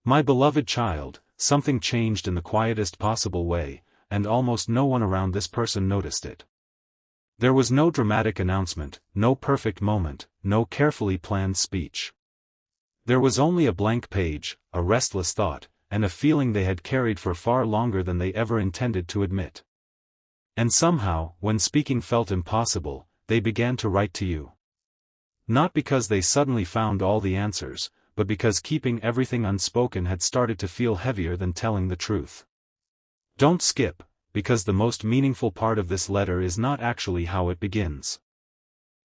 My beloved child, something changed in the quietest possible way, and almost no one around this person noticed it. There was no dramatic announcement, no perfect moment, no carefully planned speech. There was only a blank page, a restless thought, and a feeling they had carried for far longer than they ever intended to admit. And somehow, when speaking felt impossible, they began to write to you. Not because they suddenly found all the answers, but because keeping everything unspoken had started to feel heavier than telling the truth. Don't skip, because the most meaningful part of this letter is not actually how it begins.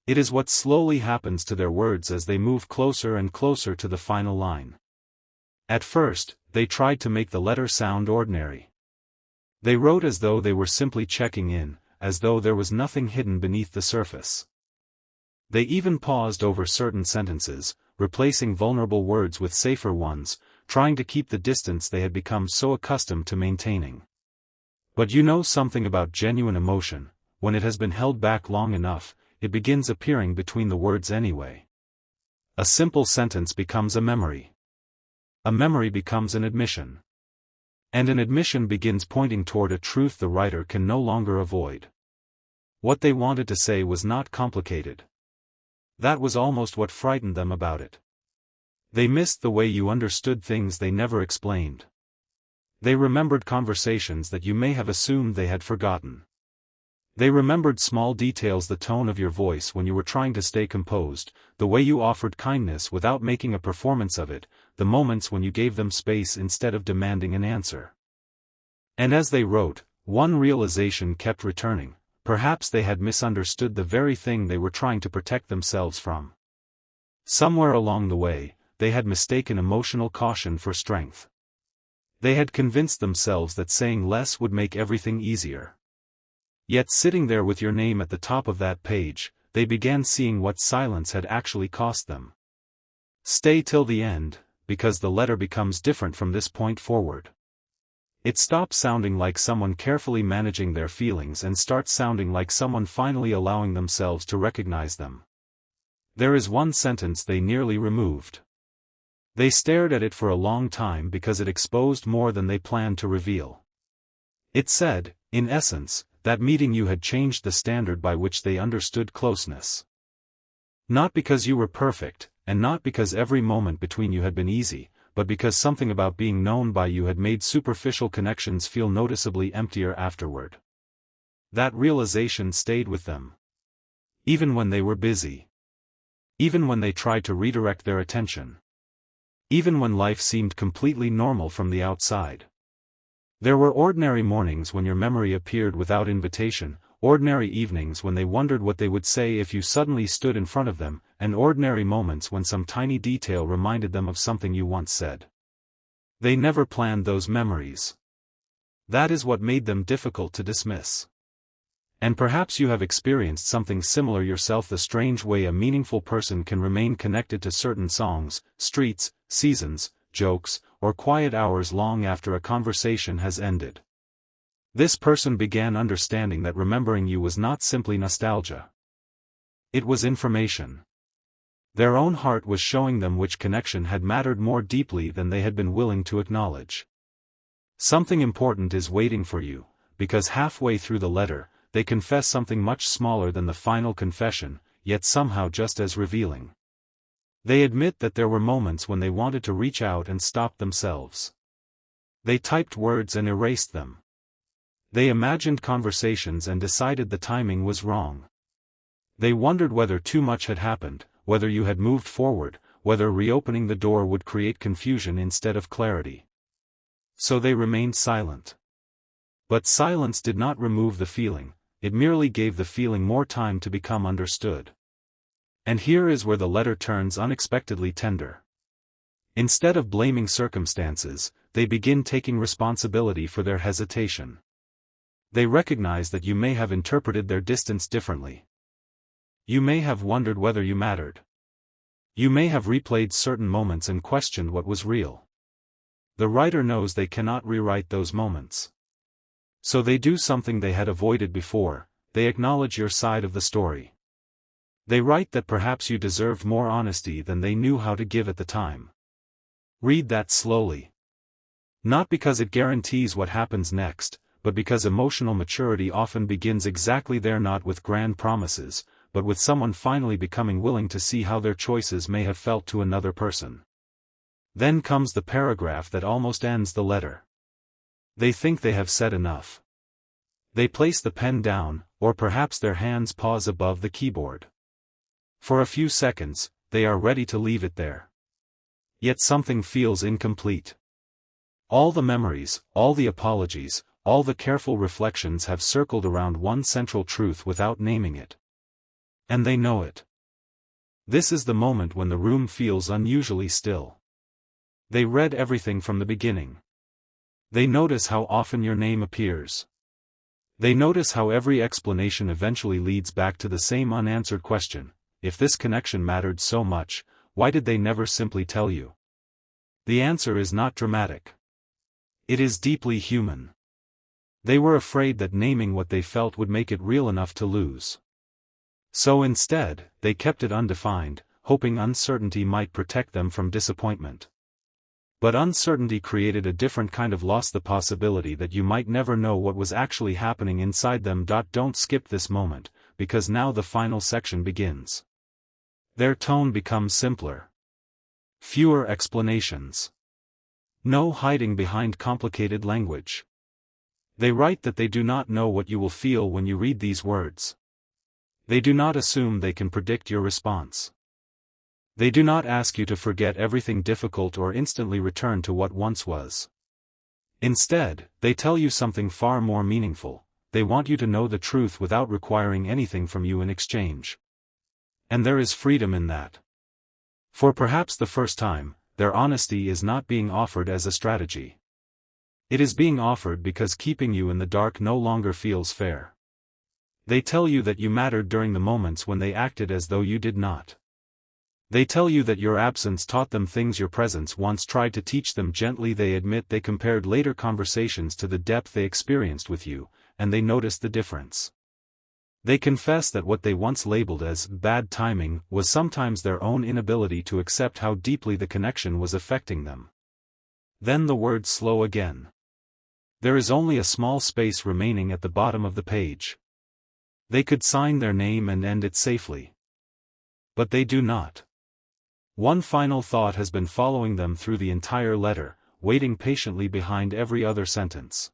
It is what slowly happens to their words as they move closer and closer to the final line. At first, they tried to make the letter sound ordinary. They wrote as though they were simply checking in, as though there was nothing hidden beneath the surface. They even paused over certain sentences, replacing vulnerable words with safer ones, trying to keep the distance they had become so accustomed to maintaining. But you know something about genuine emotion: when it has been held back long enough, it begins appearing between the words anyway. A simple sentence becomes a memory. A memory becomes an admission. And an admission begins pointing toward a truth the writer can no longer avoid. What they wanted to say was not complicated. That was almost what frightened them about it. They missed the way you understood things they never explained. They remembered conversations that you may have assumed they had forgotten. They remembered small details: the tone of your voice when you were trying to stay composed, the way you offered kindness without making a performance of it, the moments when you gave them space instead of demanding an answer. And as they wrote, one realization kept returning: perhaps they had misunderstood the very thing they were trying to protect themselves from. Somewhere along the way, they had mistaken emotional caution for strength. They had convinced themselves that saying less would make everything easier. Yet sitting there with your name at the top of that page, they began seeing what silence had actually cost them. Stay till the end, because the letter becomes different from this point forward. It stops sounding like someone carefully managing their feelings and starts sounding like someone finally allowing themselves to recognize them. There is one sentence they nearly removed. They stared at it for a long time because it exposed more than they planned to reveal. It said, in essence, that meeting you had changed the standard by which they understood closeness. Not because you were perfect, and not because every moment between you had been easy, but because something about being known by you had made superficial connections feel noticeably emptier afterward. That realization stayed with them. Even when they were busy. Even when they tried to redirect their attention. Even when life seemed completely normal from the outside. There were ordinary mornings when your memory appeared without invitation, ordinary evenings when they wondered what they would say if you suddenly stood in front of them, and ordinary moments when some tiny detail reminded them of something you once said. They never planned those memories. That is what made them difficult to dismiss. And perhaps you have experienced something similar yourself: the strange way a meaningful person can remain connected to certain songs, streets, seasons, jokes, or quiet hours long after a conversation has ended. This person began understanding that remembering you was not simply nostalgia. It was information. Their own heart was showing them which connection had mattered more deeply than they had been willing to acknowledge. Something important is waiting for you, because halfway through the letter, they confess something much smaller than the final confession, yet somehow just as revealing. They admit that there were moments when they wanted to reach out and stop themselves. They typed words and erased them. They imagined conversations and decided the timing was wrong. They wondered whether too much had happened, whether you had moved forward, whether reopening the door would create confusion instead of clarity. So they remained silent. But silence did not remove the feeling, it merely gave the feeling more time to become understood. And here is where the letter turns unexpectedly tender. Instead of blaming circumstances, they begin taking responsibility for their hesitation. They recognize that you may have interpreted their distance differently. You may have wondered whether you mattered. You may have replayed certain moments and questioned what was real. The writer knows they cannot rewrite those moments. So they do something they had avoided before: they acknowledge your side of the story. They write that perhaps you deserved more honesty than they knew how to give at the time. Read that slowly. Not because it guarantees what happens next, but because emotional maturity often begins exactly there, not with grand promises, but with someone finally becoming willing to see how their choices may have felt to another person. Then comes the paragraph that almost ends the letter. They think they have said enough. They place the pen down, or perhaps their hands pause above the keyboard. For a few seconds, they are ready to leave it there. Yet something feels incomplete. All the memories, all the apologies, all the careful reflections have circled around one central truth without naming it. And they know it. This is the moment when the room feels unusually still. They read everything from the beginning. They notice how often your name appears. They notice how every explanation eventually leads back to the same unanswered question: if this connection mattered so much, why did they never simply tell you? The answer is not dramatic. It is deeply human. They were afraid that naming what they felt would make it real enough to lose. So instead, they kept it undefined, hoping uncertainty might protect them from disappointment. But uncertainty created a different kind of loss, the possibility that you might never know what was actually happening inside them. Don't skip this moment, because now the final section begins. Their tone becomes simpler. Fewer explanations. No hiding behind complicated language. They write that they do not know what you will feel when you read these words. They do not assume they can predict your response. They do not ask you to forget everything difficult or instantly return to what once was. Instead, they tell you something far more meaningful. They want you to know the truth without requiring anything from you in exchange. And there is freedom in that. For perhaps the first time, their honesty is not being offered as a strategy. It is being offered because keeping you in the dark no longer feels fair. They tell you that you mattered during the moments when they acted as though you did not. They tell you that your absence taught them things your presence once tried to teach them gently. They admit they compared later conversations to the depth they experienced with you, and they noticed the difference. They confess that what they once labeled as bad timing was sometimes their own inability to accept how deeply the connection was affecting them. Then the words slow again. There is only a small space remaining at the bottom of the page. They could sign their name and end it safely. But they do not. One final thought has been following them through the entire letter, waiting patiently behind every other sentence.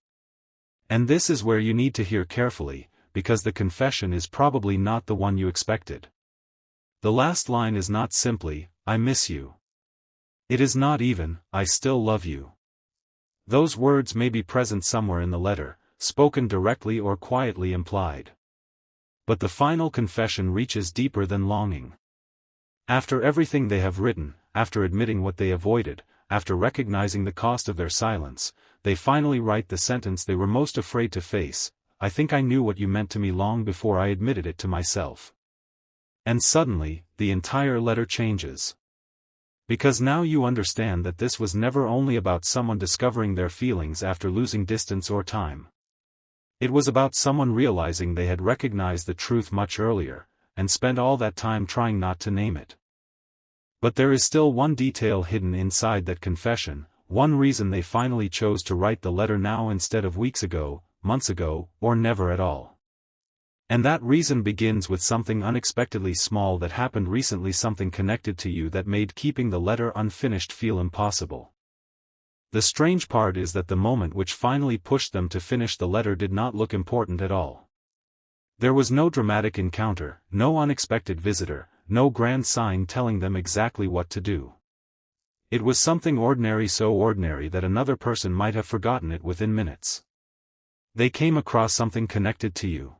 And this is where you need to hear carefully, because the confession is probably not the one you expected. The last line is not simply, "I miss you." It is not even, "I still love you." Those words may be present somewhere in the letter, spoken directly or quietly implied. But the final confession reaches deeper than longing. After everything they have written, after admitting what they avoided, after recognizing the cost of their silence, they finally write the sentence they were most afraid to face: "I think I knew what you meant to me long before I admitted it to myself." And suddenly, the entire letter changes. Because now you understand that this was never only about someone discovering their feelings after losing distance or time. It was about someone realizing they had recognized the truth much earlier, and spent all that time trying not to name it. But there is still one detail hidden inside that confession, one reason they finally chose to write the letter now instead of weeks ago, months ago, or never at all. And that reason begins with something unexpectedly small that happened recently, something connected to you that made keeping the letter unfinished feel impossible. The strange part is that the moment which finally pushed them to finish the letter did not look important at all. There was no dramatic encounter, no unexpected visitor, no grand sign telling them exactly what to do. It was something ordinary, so ordinary that another person might have forgotten it within minutes. They came across something connected to you.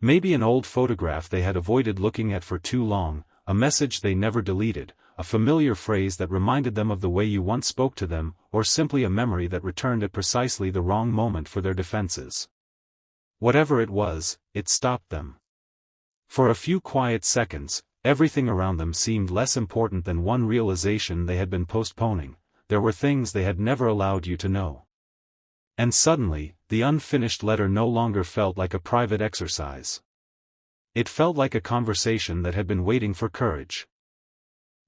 Maybe an old photograph they had avoided looking at for too long, a message they never deleted, a familiar phrase that reminded them of the way you once spoke to them, or simply a memory that returned at precisely the wrong moment for their defenses. Whatever it was, it stopped them. For a few quiet seconds, everything around them seemed less important than one realization they had been postponing: there were things they had never allowed you to know. And suddenly, the unfinished letter no longer felt like a private exercise. It felt like a conversation that had been waiting for courage.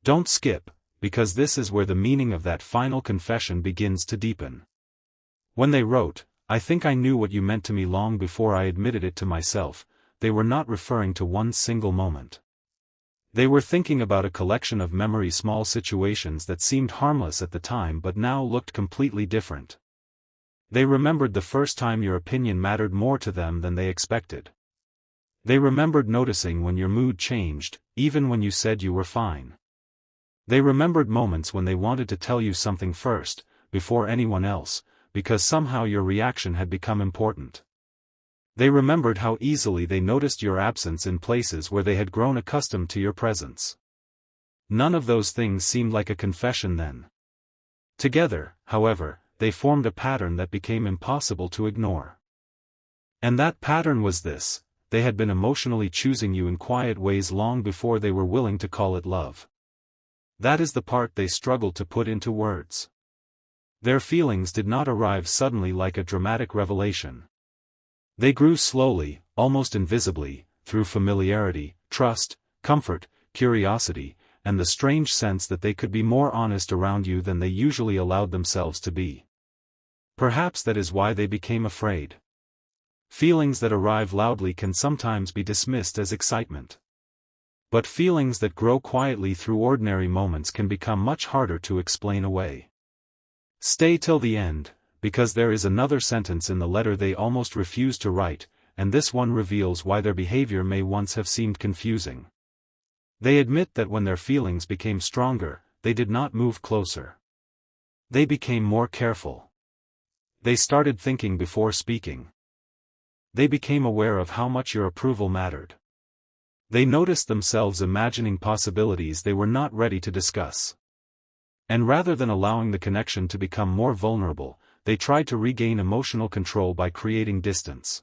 Don't skip, because this is where the meaning of that final confession begins to deepen. When they wrote, "I think I knew what you meant to me long before I admitted it to myself," they were not referring to one single moment. They were thinking about a collection of small situations that seemed harmless at the time but now looked completely different. They remembered the first time your opinion mattered more to them than they expected. They remembered noticing when your mood changed, even when you said you were fine. They remembered moments when they wanted to tell you something first, before anyone else, because somehow your reaction had become important. They remembered how easily they noticed your absence in places where they had grown accustomed to your presence. None of those things seemed like a confession then. Together, however, they formed a pattern that became impossible to ignore. And that pattern was this: they had been emotionally choosing you in quiet ways long before they were willing to call it love. That is the part they struggled to put into words. Their feelings did not arrive suddenly like a dramatic revelation. They grew slowly, almost invisibly, through familiarity, trust, comfort, curiosity, and the strange sense that they could be more honest around you than they usually allowed themselves to be. Perhaps that is why they became afraid. Feelings that arrive loudly can sometimes be dismissed as excitement. But feelings that grow quietly through ordinary moments can become much harder to explain away. Stay till the end, because there is another sentence in the letter they almost refused to write, and this one reveals why their behavior may once have seemed confusing. They admit that when their feelings became stronger, they did not move closer. They became more careful. They started thinking before speaking. They became aware of how much your approval mattered. They noticed themselves imagining possibilities they were not ready to discuss. And rather than allowing the connection to become more vulnerable, they tried to regain emotional control by creating distance.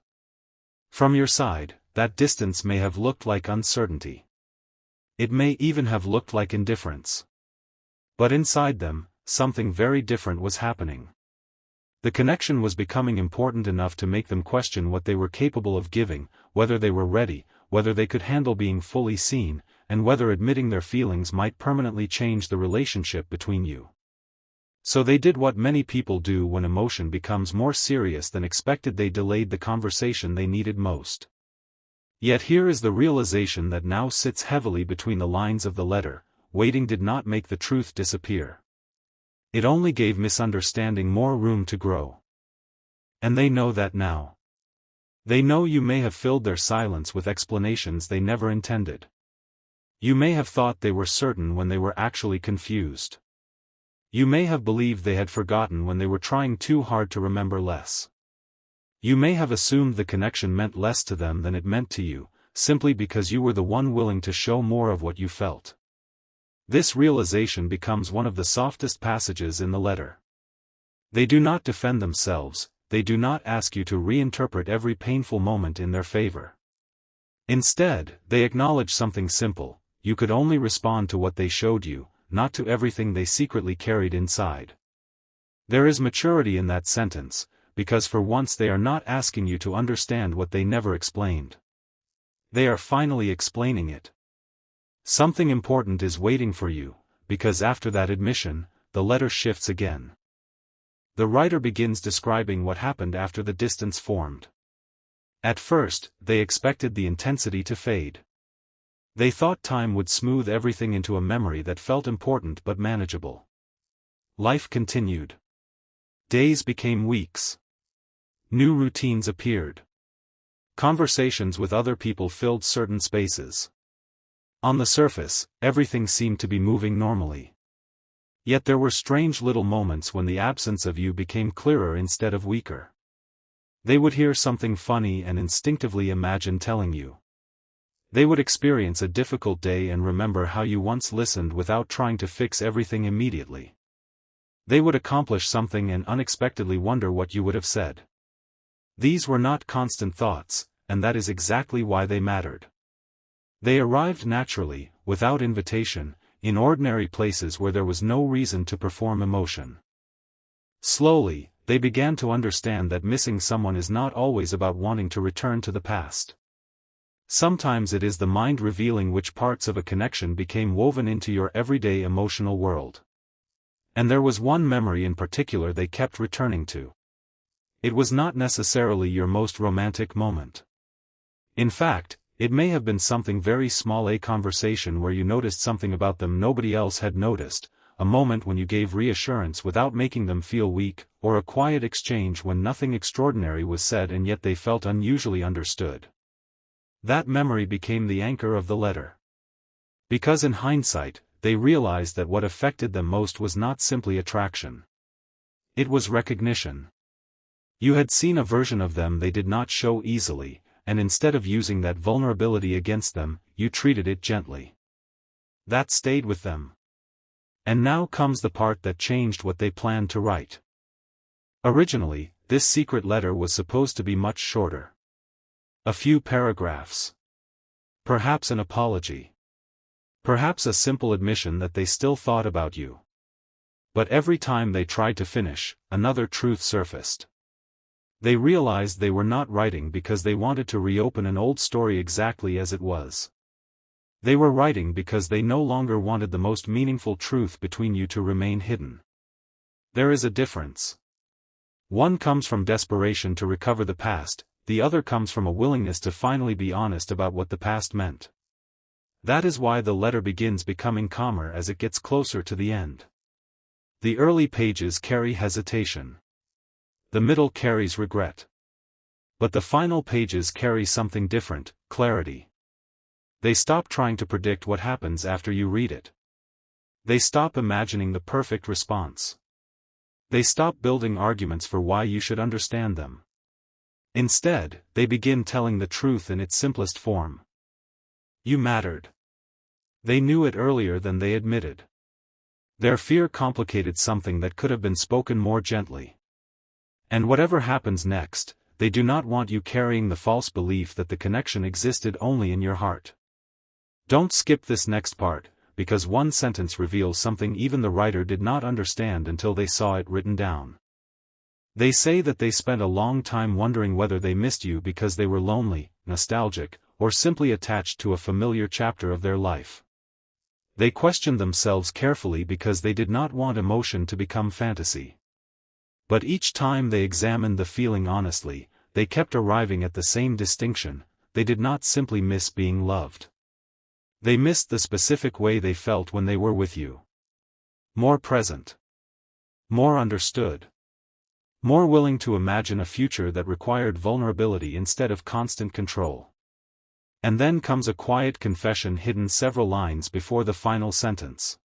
From your side, that distance may have looked like uncertainty. It may even have looked like indifference. But inside them, something very different was happening. The connection was becoming important enough to make them question what they were capable of giving, whether they were ready, whether they could handle being fully seen, and whether admitting their feelings might permanently change the relationship between you. So they did what many people do when emotion becomes more serious than expected: they delayed the conversation they needed most. Yet here is the realization that now sits heavily between the lines of the letter: waiting did not make the truth disappear. It only gave misunderstanding more room to grow. And they know that now. They know you may have filled their silence with explanations they never intended. You may have thought they were certain when they were actually confused. You may have believed they had forgotten when they were trying too hard to remember less. You may have assumed the connection meant less to them than it meant to you, simply because you were the one willing to show more of what you felt. This realization becomes one of the softest passages in the letter. They do not defend themselves, they do not ask you to reinterpret every painful moment in their favor. Instead, they acknowledge something simple: you could only respond to what they showed you, not to everything they secretly carried inside. There is maturity in that sentence, because for once they are not asking you to understand what they never explained. They are finally explaining it. Something important is waiting for you, because after that admission, the letter shifts again. The writer begins describing what happened after the distance formed. At first, they expected the intensity to fade. They thought time would smooth everything into a memory that felt important but manageable. Life continued. Days became weeks. New routines appeared. Conversations with other people filled certain spaces. On the surface, everything seemed to be moving normally. Yet there were strange little moments when the absence of you became clearer instead of weaker. They would hear something funny and instinctively imagine telling you. They would experience a difficult day and remember how you once listened without trying to fix everything immediately. They would accomplish something and unexpectedly wonder what you would have said. These were not constant thoughts, and that is exactly why they mattered. They arrived naturally, without invitation, in ordinary places where there was no reason to perform emotion. Slowly, they began to understand that missing someone is not always about wanting to return to the past. Sometimes it is the mind revealing which parts of a connection became woven into your everyday emotional world. And there was one memory in particular they kept returning to. It was not necessarily your most romantic moment. In fact, it may have been something very small, a conversation where you noticed something about them nobody else had noticed, a moment when you gave reassurance without making them feel weak, or a quiet exchange when nothing extraordinary was said and yet they felt unusually understood. That memory became the anchor of the letter. Because in hindsight, they realized that what affected them most was not simply attraction. It was recognition. You had seen a version of them they did not show easily, and instead of using that vulnerability against them, you treated it gently. That stayed with them. And now comes the part that changed what they planned to write. Originally, this secret letter was supposed to be much shorter. A few paragraphs. Perhaps an apology. Perhaps a simple admission that they still thought about you. But every time they tried to finish, another truth surfaced. They realized they were not writing because they wanted to reopen an old story exactly as it was. They were writing because they no longer wanted the most meaningful truth between you to remain hidden. There is a difference. One comes from desperation to recover the past, the other comes from a willingness to finally be honest about what the past meant. That is why the letter begins becoming calmer as it gets closer to the end. The early pages carry hesitation. The middle carries regret. But the final pages carry something different, clarity. They stop trying to predict what happens after you read it. They stop imagining the perfect response. They stop building arguments for why you should understand them. Instead, they begin telling the truth in its simplest form. You mattered. They knew it earlier than they admitted. Their fear complicated something that could have been spoken more gently. And whatever happens next, they do not want you carrying the false belief that the connection existed only in your heart. Don't skip this next part, because one sentence reveals something even the writer did not understand until they saw it written down. They say that they spent a long time wondering whether they missed you because they were lonely, nostalgic, or simply attached to a familiar chapter of their life. They questioned themselves carefully because they did not want emotion to become fantasy. But each time they examined the feeling honestly, they kept arriving at the same distinction: they did not simply miss being loved. They missed the specific way they felt when they were with you. More present. More understood. More willing to imagine a future that required vulnerability instead of constant control. And then comes a quiet confession hidden several lines before the final sentence.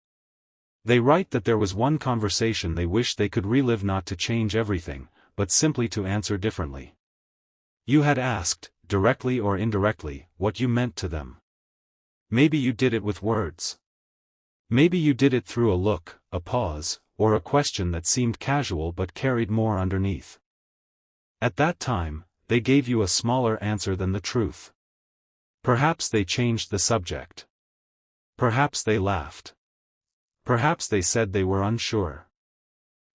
They write that there was one conversation they wish they could relive, not to change everything, but simply to answer differently. You had asked, directly or indirectly, what you meant to them. Maybe you did it with words. Maybe you did it through a look, a pause, or a question that seemed casual but carried more underneath. At that time, they gave you a smaller answer than the truth. Perhaps they changed the subject. Perhaps they laughed. Perhaps they said they were unsure.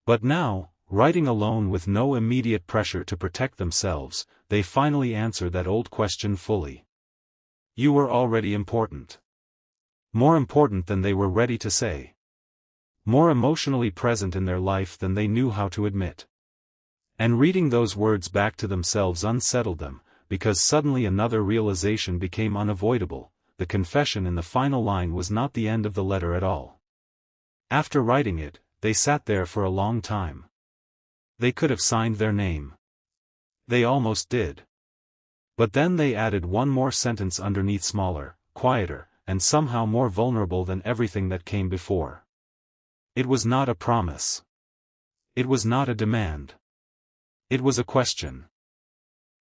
But now, writing alone with no immediate pressure to protect themselves, they finally answer that old question fully. You were already important. More important than they were ready to say. More emotionally present in their life than they knew how to admit. And reading those words back to themselves unsettled them, because suddenly another realization became unavoidable: the confession in the final line was not the end of the letter at all. After writing it, they sat there for a long time. They could have signed their name. They almost did. But then they added one more sentence underneath, smaller, quieter, and somehow more vulnerable than everything that came before. It was not a promise. It was not a demand. It was a question.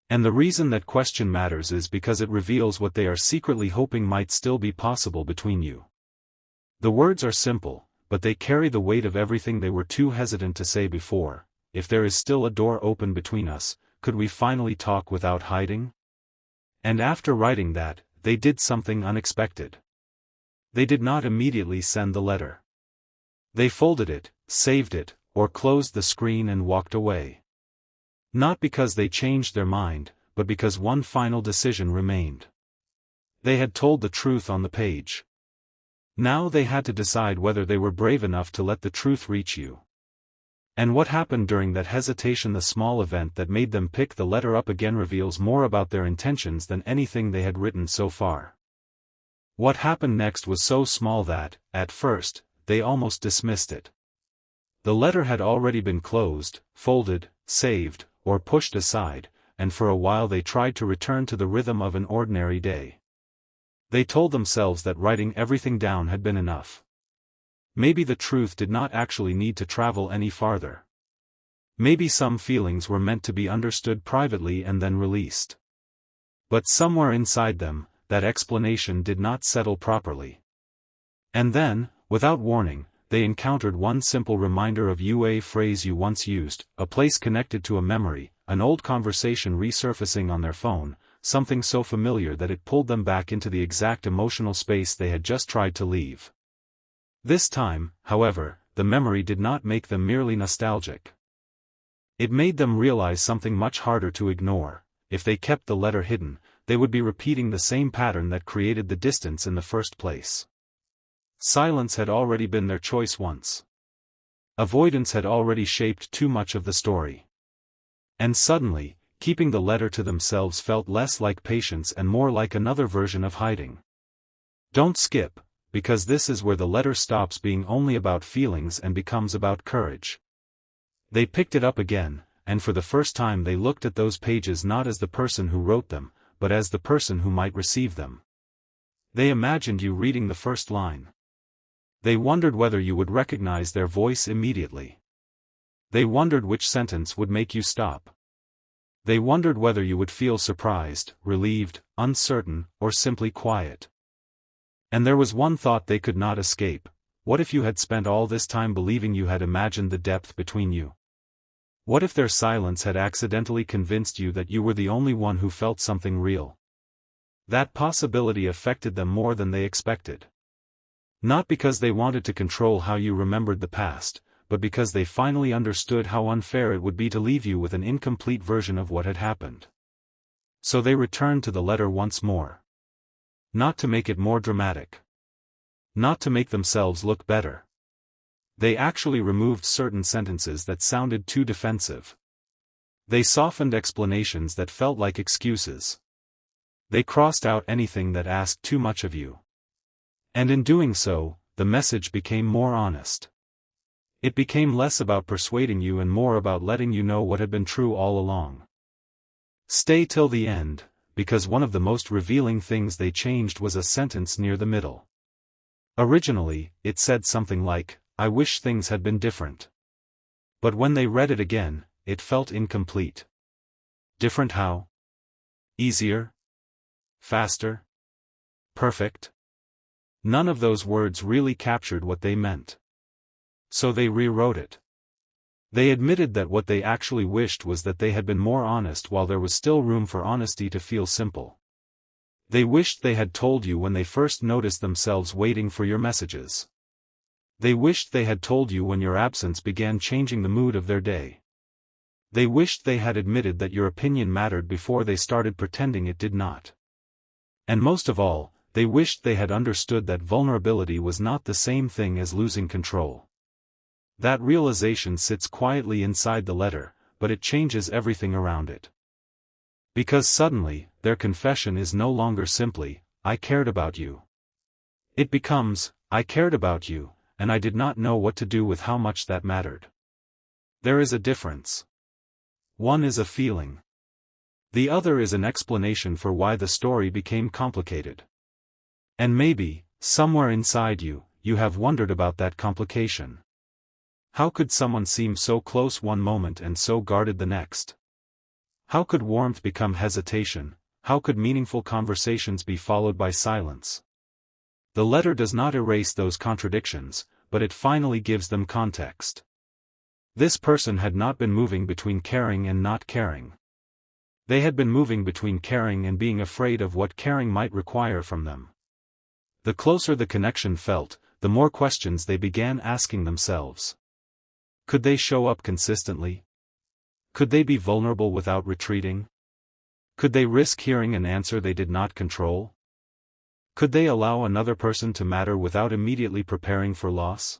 And the reason that question matters is because it reveals what they are secretly hoping might still be possible between you. The words are simple, but they carry the weight of everything they were too hesitant to say before. If there is still a door open between us, could we finally talk without hiding? And after writing that, they did something unexpected. They did not immediately send the letter. They folded it, saved it, or closed the screen and walked away. Not because they changed their mind, but because one final decision remained. They had told the truth on the page. Now they had to decide whether they were brave enough to let the truth reach you. And what happened during that hesitation? The small event that made them pick the letter up again reveals more about their intentions than anything they had written so far. What happened next was so small that, at first, they almost dismissed it. The letter had already been closed, folded, saved, or pushed aside, and for a while they tried to return to the rhythm of an ordinary day. They told themselves that writing everything down had been enough. Maybe the truth did not actually need to travel any farther. Maybe some feelings were meant to be understood privately and then released. But somewhere inside them, that explanation did not settle properly. And then, without warning, they encountered one simple reminder of a phrase you once used, a place connected to a memory, an old conversation resurfacing on their phone, something so familiar that it pulled them back into the exact emotional space they had just tried to leave. This time, however, the memory did not make them merely nostalgic. It made them realize something much harder to ignore. If they kept the letter hidden, they would be repeating the same pattern that created the distance in the first place. Silence had already been their choice once. Avoidance had already shaped too much of the story. And suddenly, keeping the letter to themselves felt less like patience and more like another version of hiding. Don't skip, because this is where the letter stops being only about feelings and becomes about courage. They picked it up again, and for the first time they looked at those pages not as the person who wrote them, but as the person who might receive them. They imagined you reading the first line. They wondered whether you would recognize their voice immediately. They wondered which sentence would make you stop. They wondered whether you would feel surprised, relieved, uncertain, or simply quiet. And there was one thought they could not escape: what if you had spent all this time believing you had imagined the depth between you? What if their silence had accidentally convinced you that you were the only one who felt something real? That possibility affected them more than they expected. Not because they wanted to control how you remembered the past, but because they finally understood how unfair it would be to leave you with an incomplete version of what had happened. So they returned to the letter once more. Not to make it more dramatic. Not to make themselves look better. They actually removed certain sentences that sounded too defensive. They softened explanations that felt like excuses. They crossed out anything that asked too much of you. And in doing so, the message became more honest. It became less about persuading you and more about letting you know what had been true all along. Stay till the end, because one of the most revealing things they changed was a sentence near the middle. Originally, it said something like, "I wish things had been different." But when they read it again, it felt incomplete. Different how? Easier? Faster? Perfect? None of those words really captured what they meant. So they rewrote it. They admitted that what they actually wished was that they had been more honest while there was still room for honesty to feel simple. They wished they had told you when they first noticed themselves waiting for your messages. They wished they had told you when your absence began changing the mood of their day. They wished they had admitted that your opinion mattered before they started pretending it did not. And most of all, they wished they had understood that vulnerability was not the same thing as losing control. That realization sits quietly inside the letter, but it changes everything around it. Because suddenly, their confession is no longer simply, "I cared about you." It becomes, "I cared about you, and I did not know what to do with how much that mattered." There is a difference. One is a feeling. The other is an explanation for why the story became complicated. And maybe, somewhere inside you, you have wondered about that complication. How could someone seem so close one moment and so guarded the next? How could warmth become hesitation? How could meaningful conversations be followed by silence? The letter does not erase those contradictions, but it finally gives them context. This person had not been moving between caring and not caring. They had been moving between caring and being afraid of what caring might require from them. The closer the connection felt, the more questions they began asking themselves. Could they show up consistently? Could they be vulnerable without retreating? Could they risk hearing an answer they did not control? Could they allow another person to matter without immediately preparing for loss?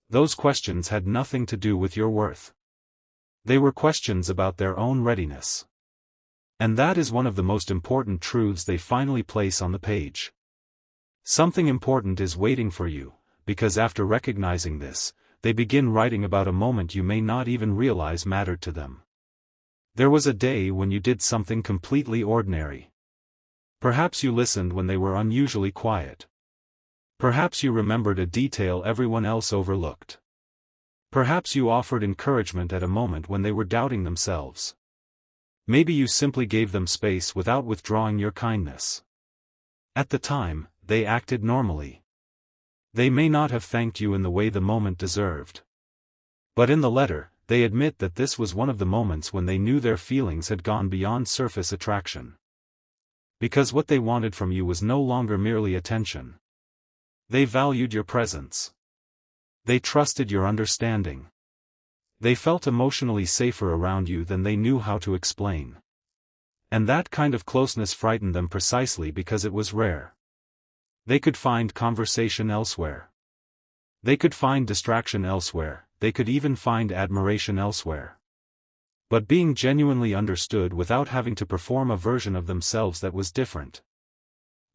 Those questions had nothing to do with your worth. They were questions about their own readiness. And that is one of the most important truths they finally place on the page. Something important is waiting for you, because after recognizing this, they begin writing about a moment you may not even realize mattered to them. There was a day when you did something completely ordinary. Perhaps you listened when they were unusually quiet. Perhaps you remembered a detail everyone else overlooked. Perhaps you offered encouragement at a moment when they were doubting themselves. Maybe you simply gave them space without withdrawing your kindness. At the time, they acted normally. They may not have thanked you in the way the moment deserved. But in the letter, they admit that this was one of the moments when they knew their feelings had gone beyond surface attraction. Because what they wanted from you was no longer merely attention. They valued your presence. They trusted your understanding. They felt emotionally safer around you than they knew how to explain. And that kind of closeness frightened them precisely because it was rare. They could find conversation elsewhere. They could find distraction elsewhere, they could even find admiration elsewhere. But being genuinely understood without having to perform a version of themselves that was different.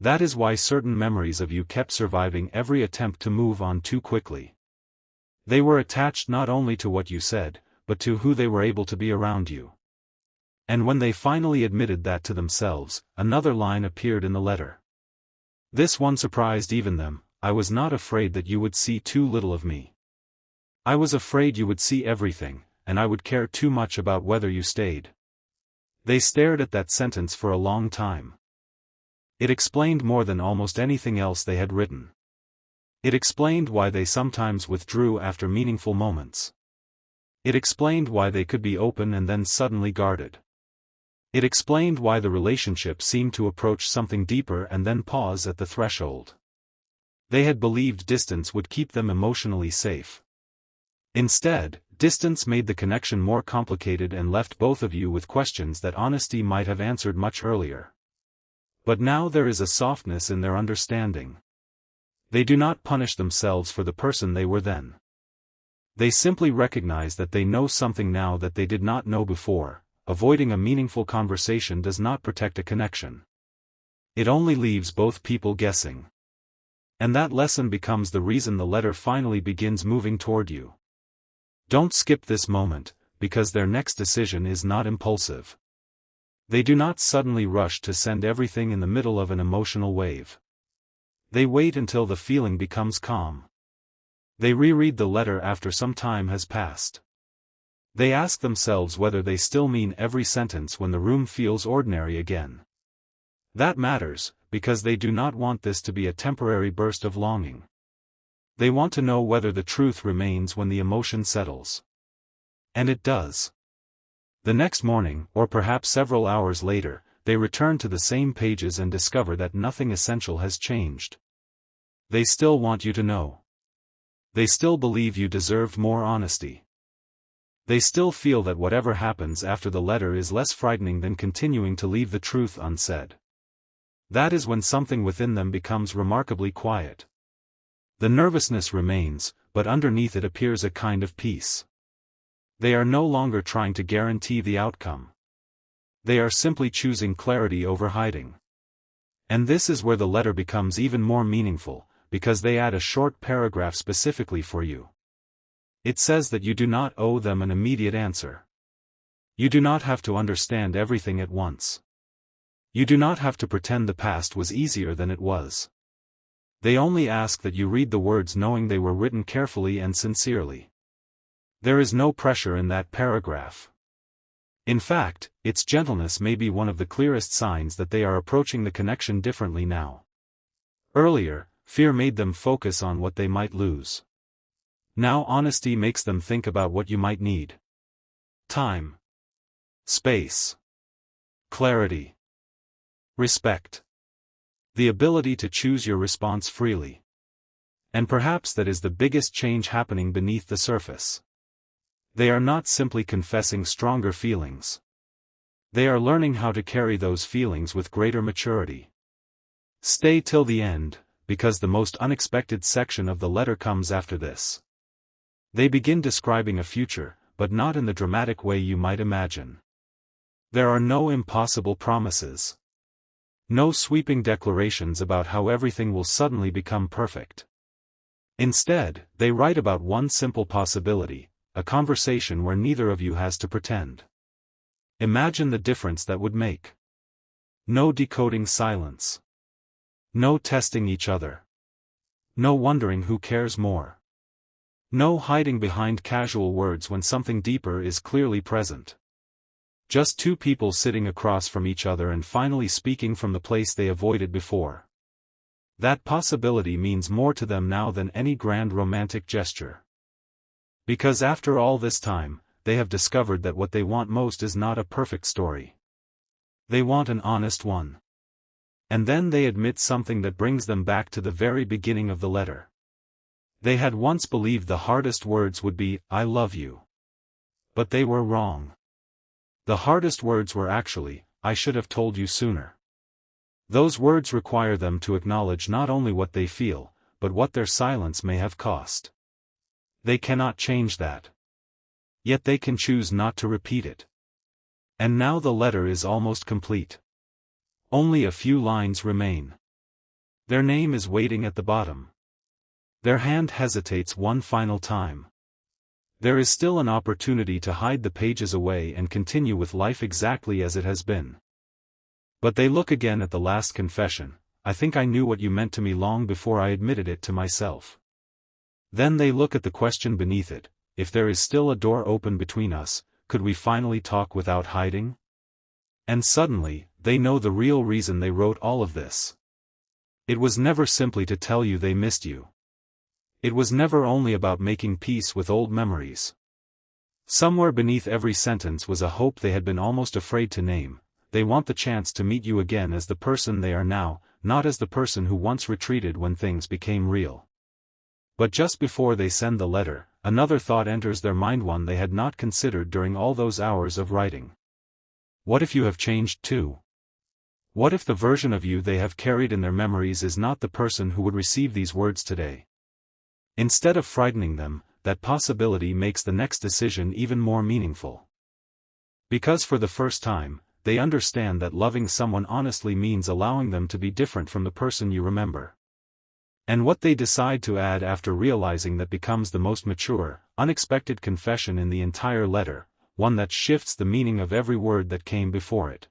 That is why certain memories of you kept surviving every attempt to move on too quickly. They were attached not only to what you said, but to who they were able to be around you. And when they finally admitted that to themselves, another line appeared in the letter. This one surprised even them. I was not afraid that you would see too little of me. I was afraid you would see everything, and I would care too much about whether you stayed. They stared at that sentence for a long time. It explained more than almost anything else they had written. It explained why they sometimes withdrew after meaningful moments. It explained why they could be open and then suddenly guarded. It explained why the relationship seemed to approach something deeper and then pause at the threshold. They had believed distance would keep them emotionally safe. Instead, distance made the connection more complicated and left both of you with questions that honesty might have answered much earlier. But now there is a softness in their understanding. They do not punish themselves for the person they were then. They simply recognize that they know something now that they did not know before. Avoiding a meaningful conversation does not protect a connection. It only leaves both people guessing. And that lesson becomes the reason the letter finally begins moving toward you. Don't skip this moment, because their next decision is not impulsive. They do not suddenly rush to send everything in the middle of an emotional wave. They wait until the feeling becomes calm. They reread the letter after some time has passed. They ask themselves whether they still mean every sentence when the room feels ordinary again. That matters, because they do not want this to be a temporary burst of longing. They want to know whether the truth remains when the emotion settles. And it does. The next morning, or perhaps several hours later, they return to the same pages and discover that nothing essential has changed. They still want you to know. They still believe you deserved more honesty. They still feel that whatever happens after the letter is less frightening than continuing to leave the truth unsaid. That is when something within them becomes remarkably quiet. The nervousness remains, but underneath it appears a kind of peace. They are no longer trying to guarantee the outcome. They are simply choosing clarity over hiding. And this is where the letter becomes even more meaningful, because they add a short paragraph specifically for you. It says that you do not owe them an immediate answer. You do not have to understand everything at once. You do not have to pretend the past was easier than it was. They only ask that you read the words knowing they were written carefully and sincerely. There is no pressure in that paragraph. In fact, its gentleness may be one of the clearest signs that they are approaching the connection differently now. Earlier, fear made them focus on what they might lose. Now honesty makes them think about what you might need. Time. Space. Clarity. Respect. The ability to choose your response freely. And perhaps that is the biggest change happening beneath the surface. They are not simply confessing stronger feelings. They are learning how to carry those feelings with greater maturity. Stay till the end, because the most unexpected section of the letter comes after this. They begin describing a future, but not in the dramatic way you might imagine. There are no impossible promises. No sweeping declarations about how everything will suddenly become perfect. Instead, they write about one simple possibility, a conversation where neither of you has to pretend. Imagine the difference that would make. No decoding silence. No testing each other. No wondering who cares more. No hiding behind casual words when something deeper is clearly present. Just two people sitting across from each other and finally speaking from the place they avoided before. That possibility means more to them now than any grand romantic gesture. Because after all this time, they have discovered that what they want most is not a perfect story. They want an honest one. And then they admit something that brings them back to the very beginning of the letter. They had once believed the hardest words would be, "I love you." But they were wrong. The hardest words were actually, "I should have told you sooner." Those words require them to acknowledge not only what they feel, but what their silence may have cost. They cannot change that. Yet they can choose not to repeat it. And now the letter is almost complete. Only a few lines remain. Their name is waiting at the bottom. Their hand hesitates one final time. There is still an opportunity to hide the pages away and continue with life exactly as it has been. But they look again at the last confession. "I think I knew what you meant to me long before I admitted it to myself." Then they look at the question beneath it: if there is still a door open between us, could we finally talk without hiding? And suddenly, they know the real reason they wrote all of this. It was never simply to tell you they missed you. It was never only about making peace with old memories. Somewhere beneath every sentence was a hope they had been almost afraid to name. They want the chance to meet you again as the person they are now, not as the person who once retreated when things became real. But just before they send the letter, another thought enters their mind, one they had not considered during all those hours of writing. What if you have changed too? What if the version of you they have carried in their memories is not the person who would receive these words today? Instead of frightening them, that possibility makes the next decision even more meaningful. Because for the first time, they understand that loving someone honestly means allowing them to be different from the person you remember. And what they decide to add after realizing that becomes the most mature, unexpected confession in the entire letter, one that shifts the meaning of every word that came before it.